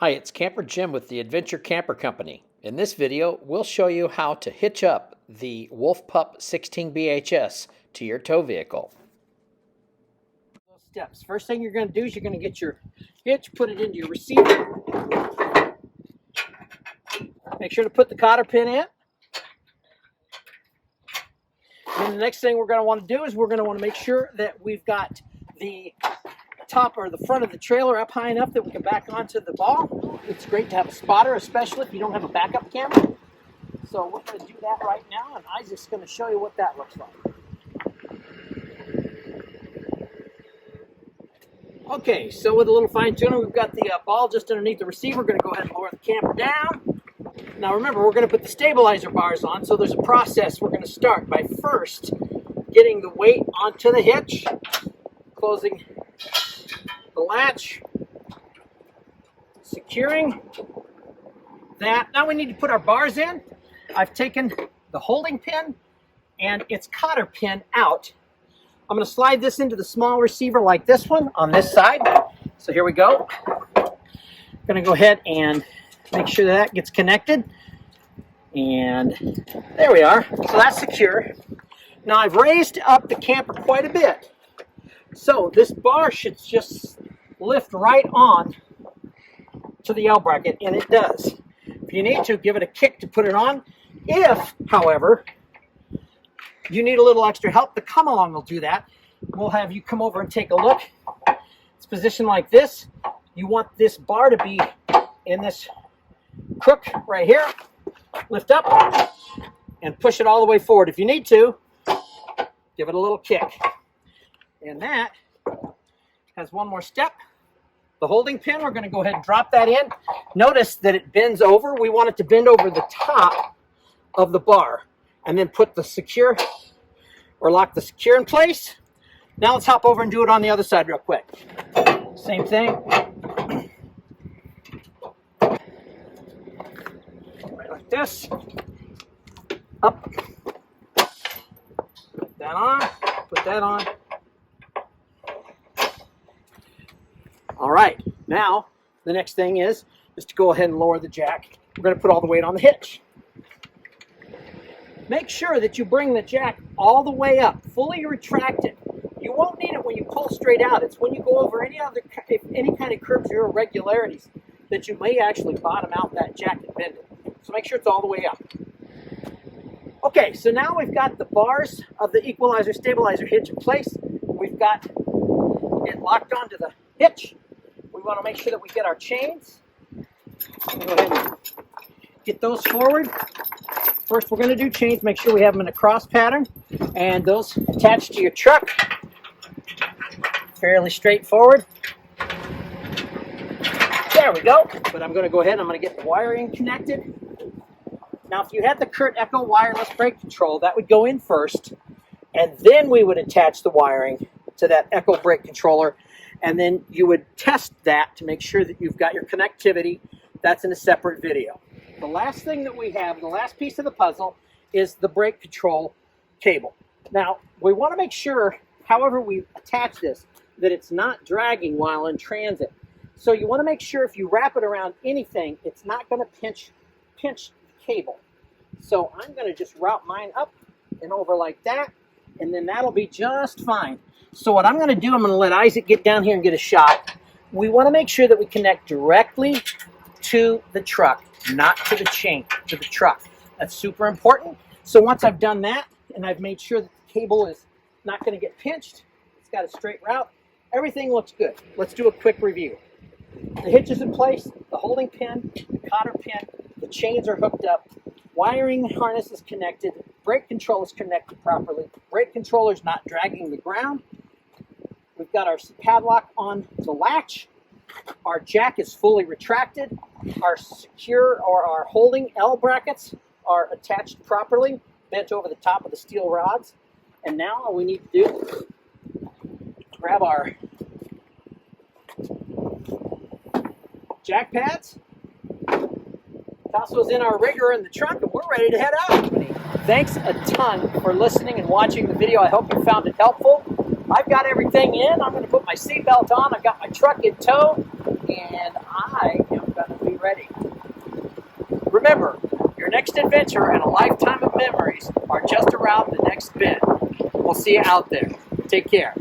Hi, it's Camper Jim with the Adventure Camper Company. In this video, we'll show you how to hitch up the Wolf Pup 16 BHS to your tow vehicle. Steps. First thing you're going to do is you're going to get your hitch, put it into your receiver. Make sure to put the cotter pin in. And the next thing we're going to want to do is we're going to want to make sure that we've got the top or the front of the trailer up high enough that we can back onto the ball. It's great to have a spotter, especially if you don't have a backup camera. So we're going to do that right now, and Isaac's going to show you what that looks like. Okay, so with a little fine tuning, we've got the ball just underneath the receiver. We're going to go ahead and lower the camper down. Now remember, we're going to put the stabilizer bars on, so there's a process we're going to start by first getting the weight onto the hitch, closing the latch, securing that. Now we need to put our bars in. I've taken the holding pin and its cotter pin out. I'm going to slide this into the small receiver like this one on this side. So here we go. I'm going to go ahead and make sure that gets connected. And there we are. So that's secure. Now I've raised up the camper quite a bit. So this bar should just lift right on to the L bracket, and it does. If you need to, give it a kick to put it on. If, however, you need a little extra help, the come along will do that. We'll have you come over and take a look. It's positioned like this. You want this bar to be in this crook right here. Lift up and push it all the way forward. If you need to, give it a little kick. And that has one more step. The holding pin, we're going to go ahead and drop that in. Notice that it bends over. We want it to bend over the top of the bar and then put the secure or lock the secure in place. Now let's hop over and do it on the other side real quick. Same thing. Right like this. Up. Put that on. Put that on. All right, now the next thing is to go ahead and lower the jack. We're going to put all the weight on the hitch. Make sure that you bring the jack all the way up, fully retracted. You won't need it when you pull straight out. It's when you go over any kind of curves or irregularities that you may actually bottom out that jack and bend it. So make sure it's all the way up. Okay, so now we've got the bars of the equalizer stabilizer hitch in place. We've got it locked onto the hitch. We want to make sure that we get our chains. Go ahead and get those forward. First, we're going to do chains. Make sure we have them in a cross pattern. And those attached to your truck. Fairly straightforward. There we go. But I'm going to go ahead and I'm going to get the wiring connected. Now, if you had the Kurt Echo wireless brake control, that would go in first. And then we would attach the wiring to that Echo brake controller. And then you would test that to make sure that you've got your connectivity. That's in a separate video. The last thing that we have, the last piece of the puzzle, is the brake control cable. Now, we want to make sure, however we attach this, that it's not dragging while in transit. So you want to make sure if you wrap it around anything, it's not going to pinch the cable. So I'm going to just route mine up and over like that, and then that'll be just fine. So what I'm going to do, I'm going to let Isaac get down here and get a shot. We want to make sure that we connect directly to the truck, not to the chain, to the truck. That's super important. So once I've done that, and I've made sure that the cable is not going to get pinched, it's got a straight route, everything looks good. Let's do a quick review. The hitch is in place, the holding pin, the cotter pin, the chains are hooked up, wiring harness is connected, brake control is connected properly, brake controller is not dragging the ground. We've got our padlock on the latch. Our jack is fully retracted. Our secure or our holding L brackets are attached properly, bent over the top of the steel rods. And now all we need to do is grab our jack pads, toss those in our rigger in the trunk, and we're ready to head out. Thanks a ton for listening and watching the video. I hope you found it helpful. I've got everything in. I'm going to put my seatbelt on. I've got my truck in tow, and I am going to next adventure and a lifetime of memories are just around the next bend. We'll see you out there. Take care.